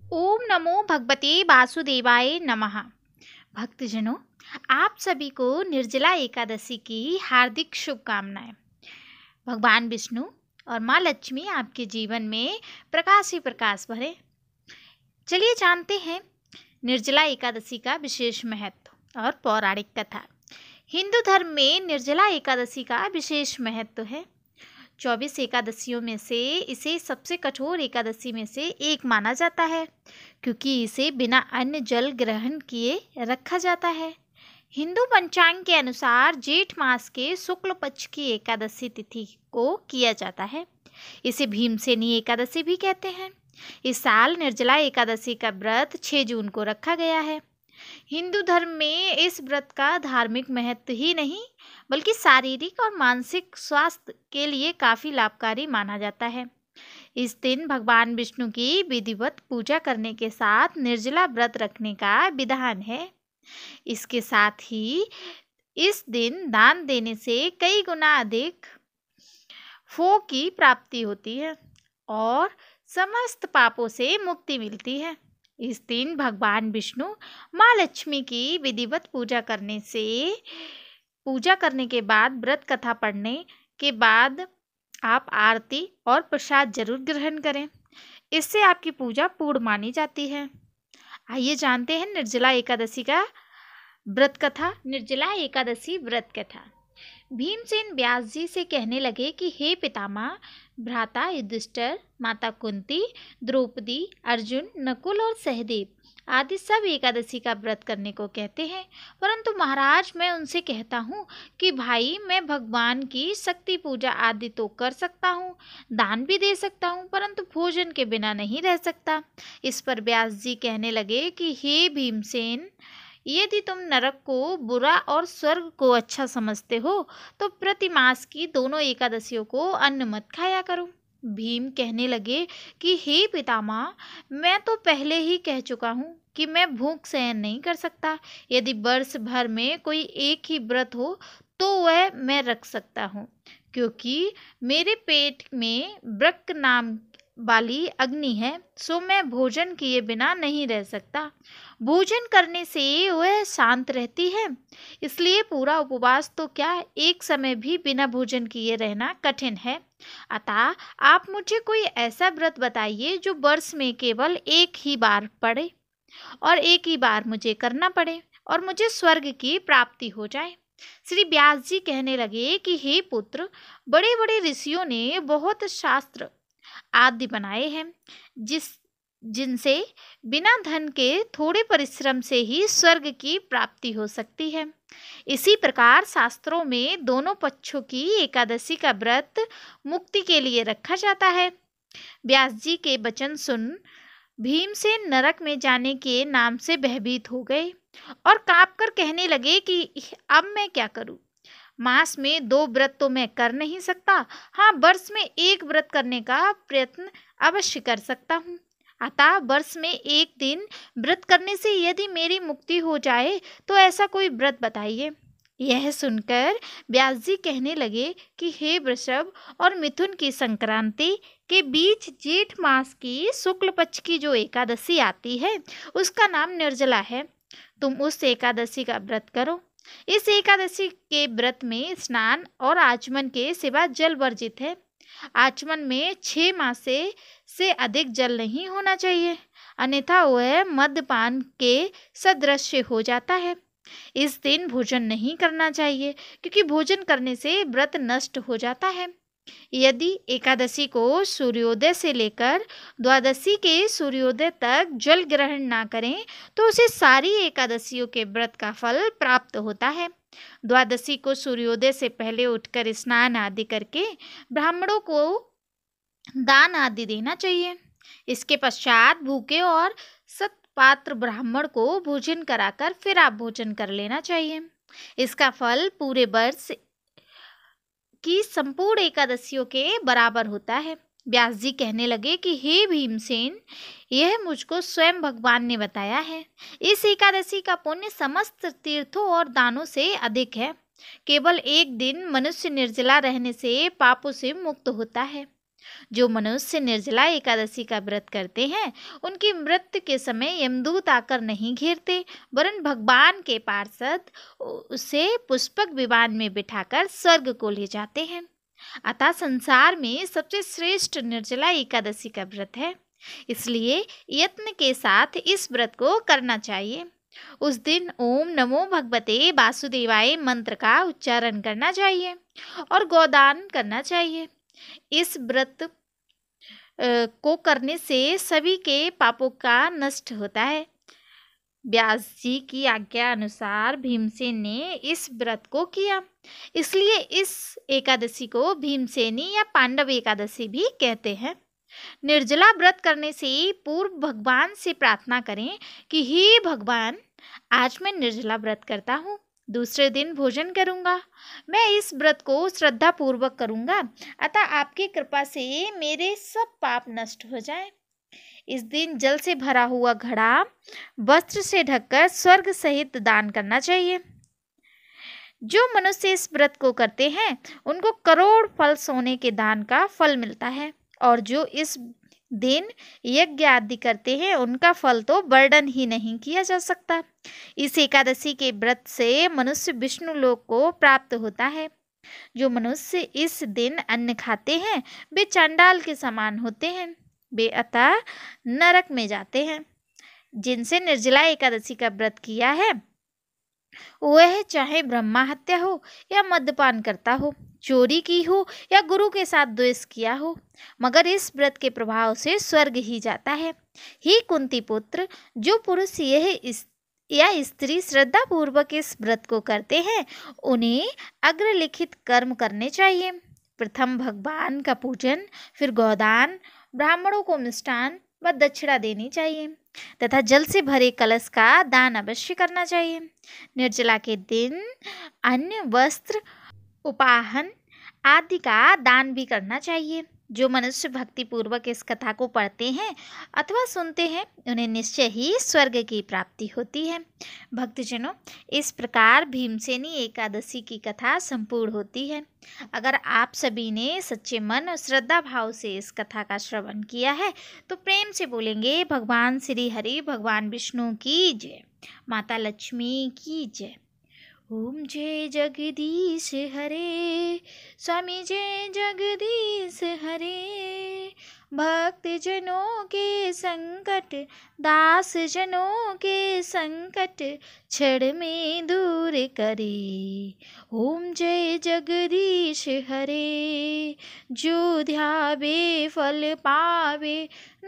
ओम नमो भगवते वासुदेवाय नमः। भक्तजनों, आप सभी को निर्जला एकादशी की हार्दिक शुभकामनाएं। भगवान विष्णु और माँ लक्ष्मी आपके जीवन में प्रकाश ही प्रकाश भरे। चलिए जानते हैं निर्जला एकादशी का विशेष महत्व और पौराणिक कथा। हिंदू धर्म में निर्जला एकादशी का विशेष महत्व है। 24 एकादशियों में से इसे सबसे कठोर एकादशी में से एक माना जाता है, क्योंकि इसे बिना अन्न जल ग्रहण किए रखा जाता है। हिंदू पंचांग के अनुसार जेठ मास के शुक्ल पक्ष की एकादशी तिथि को किया जाता है। इसे भीमसेनी एकादशी भी कहते हैं। इस साल निर्जला एकादशी का व्रत 6 जून को रखा गया है। हिंदू धर्म में इस व्रत का धार्मिक महत्व ही नहीं, बल्कि शारीरिक और मानसिक स्वास्थ्य के लिए काफ़ी लाभकारी माना जाता है। इस दिन भगवान विष्णु की विधिवत पूजा करने के साथ निर्जला व्रत रखने का विधान है। इसके साथ ही इस दिन दान देने से कई गुना अधिक फल की प्राप्ति होती है और समस्त पापों से मुक्ति मिलती है। इस दिन भगवान विष्णु माँ लक्ष्मी की विधिवत पूजा करने के बाद व्रत कथा पढ़ने के बाद आप आरती और प्रसाद जरूर ग्रहण करें। इससे आपकी पूजा पूर्ण मानी जाती है। आइए जानते हैं निर्जला एकादशी का व्रत कथा। निर्जला एकादशी व्रत कथा। भीमसेन व्यास जी से कहने लगे कि हे पितामह, भ्राता युधिष्ठिर, माता कुंती, द्रौपदी, अर्जुन, नकुल और सहदेव आदि सब एकादशी का व्रत करने को कहते हैं, परंतु महाराज मैं उनसे कहता हूँ कि भाई मैं भगवान की शक्ति पूजा आदि तो कर सकता हूँ, दान भी दे सकता हूँ, परंतु भोजन के बिना नहीं रह सकता। इस पर व्यास जी कहने लगे कि हे भीमसेन, यदि तुम नरक को बुरा और स्वर्ग को अच्छा समझते हो तो प्रति मास की दोनों एकादशियों को अन्न मत खाया करो। भीम कहने लगे कि हे पितामह, मैं तो पहले ही कह चुका हूँ कि मैं भूख सहन नहीं कर सकता। यदि वर्ष भर में कोई एक ही व्रत हो तो वह मैं रख सकता हूँ, क्योंकि मेरे पेट में वृक्क नाम वाली अग्नि है, सो मैं भोजन किए बिना नहीं रह सकता। भोजन करने से वह शांत रहती है, इसलिए पूरा उपवास तो क्या, एक समय भी बिना भोजन किए रहना कठिन है। अतः आप मुझे कोई ऐसा व्रत बताइए जो वर्ष में केवल एक ही बार पड़े और एक ही बार मुझे करना पड़े और मुझे स्वर्ग की प्राप्ति हो जाए। श्री व्यास जी कहने लगे कि हे पुत्र, बड़े बड़े ऋषियों ने बहुत शास्त्र आदि बनाए हैं जिनसे बिना धन के थोड़े परिश्रम से ही स्वर्ग की प्राप्ति हो सकती है। इसी प्रकार शास्त्रों में दोनों पक्षों की एकादशी का व्रत मुक्ति के लिए रखा जाता है। व्यास जी के वचन सुन भीमसेन नरक में जाने के नाम से भयभीत हो गए और कांपकर कहने लगे कि अब मैं क्या करूं। मास में 2 व्रत तो मैं कर नहीं सकता, हाँ वर्ष में एक व्रत करने का प्रयत्न अवश्य कर सकता हूँ। अतः वर्ष में एक दिन व्रत करने से यदि मेरी मुक्ति हो जाए तो ऐसा कोई व्रत बताइए। यह सुनकर व्यास जी कहने लगे कि हे वृषभ और मिथुन की संक्रांति के बीच जेठ मास की शुक्ल पक्ष की जो एकादशी आती है उसका नाम निर्जला है। तुम उस एकादशी का व्रत करो। इस एकादशी के व्रत में स्नान और आचमन के सिवा जल वर्जित है। आचमन में 6 मास से अधिक जल नहीं होना चाहिए, अन्यथा वह मद्यपान के सदृश हो जाता है। इस दिन भोजन नहीं करना चाहिए, क्योंकि भोजन करने से व्रत नष्ट हो जाता है। यदि एकादशी को सूर्योदय से लेकर द्वादशी के सूर्योदय तक जल ग्रहण ना करें तो उसे सारी एकादशियों के व्रत का फल प्राप्त होता है। द्वादशी को सूर्योदय से पहले उठकर स्नान आदि करके ब्राह्मणों को दान आदि देना चाहिए। इसके पश्चात भूखे और सत्पात्र ब्राह्मण को भोजन कराकर फिर आप भोजन कर लेना चाहिए। इसका फल पूरे वर्ष की संपूर्ण एकादशियों के बराबर होता है। व्यास जी कहने लगे कि हे भीमसेन, यह मुझको स्वयं भगवान ने बताया है। इस एकादशी का पुण्य समस्त तीर्थों और दानों से अधिक है। केवल एक दिन मनुष्य निर्जला रहने से पापों से मुक्त होता है। जो मनुष्य निर्जला एकादशी का व्रत करते हैं उनकी मृत्यु के समय यमदूत आकर नहीं घेरते, वरन भगवान के पार्षद उसे पुष्पक विमान में बिठाकर स्वर्ग को ले जाते हैं। अतः संसार में सबसे श्रेष्ठ निर्जला एकादशी का व्रत है, इसलिए यत्न के साथ इस व्रत को करना चाहिए। उस दिन ओम नमो भगवते वासुदेवाय मंत्र का उच्चारण करना चाहिए और गोदान करना चाहिए। इस व्रत को करने से सभी के पापों का नष्ट होता है। व्यास जी की आज्ञा अनुसार भीमसेन ने इस व्रत को किया, इसलिए इस एकादशी को भीमसेनी या पांडव एकादशी भी कहते हैं। निर्जला व्रत करने से पूर्व भगवान से प्रार्थना करें कि हे भगवान, आज मैं निर्जला व्रत करता हूँ, दूसरे दिन भोजन करूँगा। मैं इस व्रत को श्रद्धा पूर्वक करूँगा, अतः आपकी कृपा से मेरे सब पाप नष्ट हो जाएं। इस दिन जल से भरा हुआ घड़ा वस्त्र से ढककर स्वर्ग सहित दान करना चाहिए। जो मनुष्य इस व्रत को करते हैं उनको करोड़ फल सोने के दान का फल मिलता है, और जो इस दिन यज्ञ आदि करते हैं उनका फल तो वर्णन ही नहीं किया जा सकता। इस एकादशी के व्रत से मनुष्य विष्णु लोक को प्राप्त होता है। जो मनुष्य इस दिन अन्न खाते हैं वे चांडाल के समान होते हैं, वे अतः नरक में जाते हैं। जिनसे निर्जला एकादशी का व्रत किया है वह चाहे ब्रह्मा हत्या हो या मद्यपान करता हो, चोरी की हो या गुरु के साथ द्वेष किया हो, मगर इस व्रत के प्रभाव से स्वर्ग ही जाता है। ही कुंती पुत्र, जो पुरुष या स्त्री श्रद्धा पूर्वक इस व्रत को करते हैं उन्हें अग्रलिखित कर्म करने चाहिए। प्रथम भगवान का पूजन, फिर गोदान, ब्राह्मणों को मिष्टान व दक्षिणा देनी चाहिए तथा जल से भरे कलश का दान अवश्य करना चाहिए। निर्जला के दिन अन्य वस्त्र, उपाहन आदि का दान भी करना चाहिए। जो मनुष्य भक्ति पूर्वक इस कथा को पढ़ते हैं अथवा सुनते हैं उन्हें निश्चय ही स्वर्ग की प्राप्ति होती है। भक्तजनों, इस प्रकार भीमसेनी एकादशी की कथा संपूर्ण होती है। अगर आप सभी ने सच्चे मन और श्रद्धा भाव से इस कथा का श्रवण किया है तो प्रेम से बोलेंगे भगवान श्री हरि, भगवान विष्णु की जय, माता लक्ष्मी की जय। ओम जय जगदीश हरे, स्वामी जय जगदीश हरे। भक्त जनों के संकट, दास जनों के संकट क्षण में दूर करे। ओम जय जगदीश हरे। जो ध्यावे फल पावे,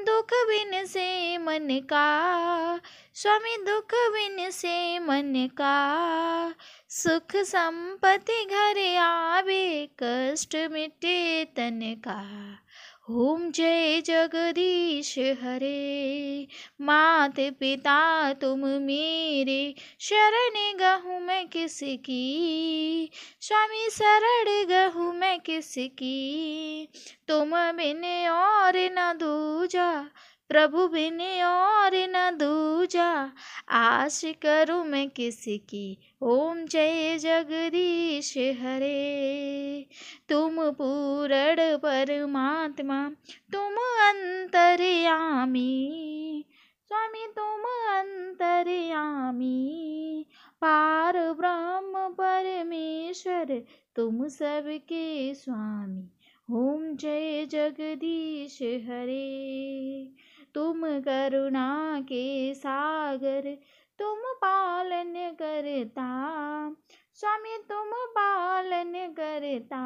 दुख बिन से मन का, स्वामी दुख बिन से मन का। सुख संपत्ति घर आवे, कष्ट मिटे तन का। ओम जय जगदीश हरे। मात पिता तुम मेरे, शरण गहूँ मैं किसकी, स्वामी शरण गहूँ मैं किसकी। तुम बिन और न दूजा, प्रभु बिन और न दूजा, आश करूँ मैं किसकी। ओम जय जगदीश हरे। तुम पूर्ण परमात्मा, तुम अंतर्यामी, स्वामी तुम अंतर्यामी। पार ब्रह्म परमेश्वर, तुम सबके स्वामी। ओम जय जगदीश हरे। तुम करुणा के सागर, तुम पालन करता, स्वामी तुम पालन करता।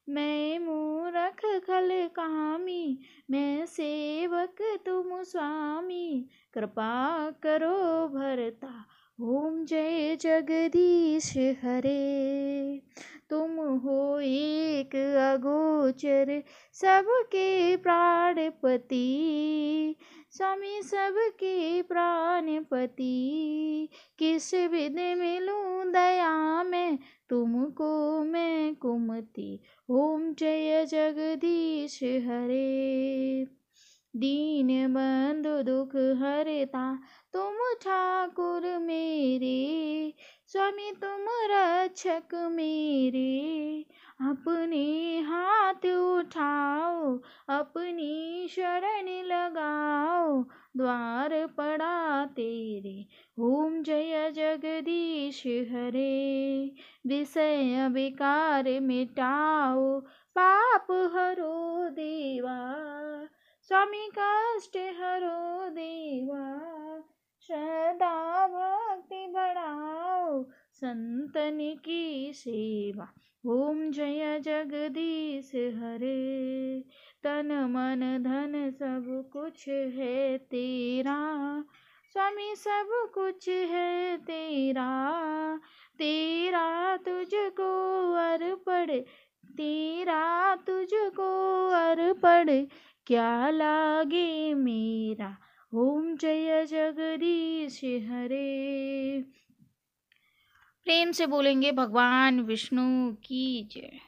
मैं मूरख खल कामी, मैं सेवक तुम स्वामी, कृपा करो भरता। ओम जय जगदीश हरे। तुम हो एक अगोचर, सबके प्राणपति, स्वामी सबके प्राणपति। किस विध मिलूं दया में, तुमको मैं कुमति। ओम जय जगदीश हरे। दीन बंधु दुख हरता, तुम ठाकुर मेरे, स्वामी तुम रक्षक मेरे। अपने हाथ उठाओ, अपनी शरण लगाओ, द्वार पड़ा तेरे, ओम जय जगदीश हरे। विषय विकार मिटाओ, पाप हरो देवा, स्वामी कष्ट हरो देवा। श्रद्धा भक्ति बढ़ाओ, संतन की सेवा, ओम जय जगदीश हरे। तन मन धन सब कुछ है तेरा, स्वामी सब कुछ है तेरा। तेरा तुझको अर्पण, तेरा तुझको अर्पण, क्या लागे मेरा, ओम जय जगदीश हरे। प्रेम से बोलेंगे भगवान विष्णु की जय।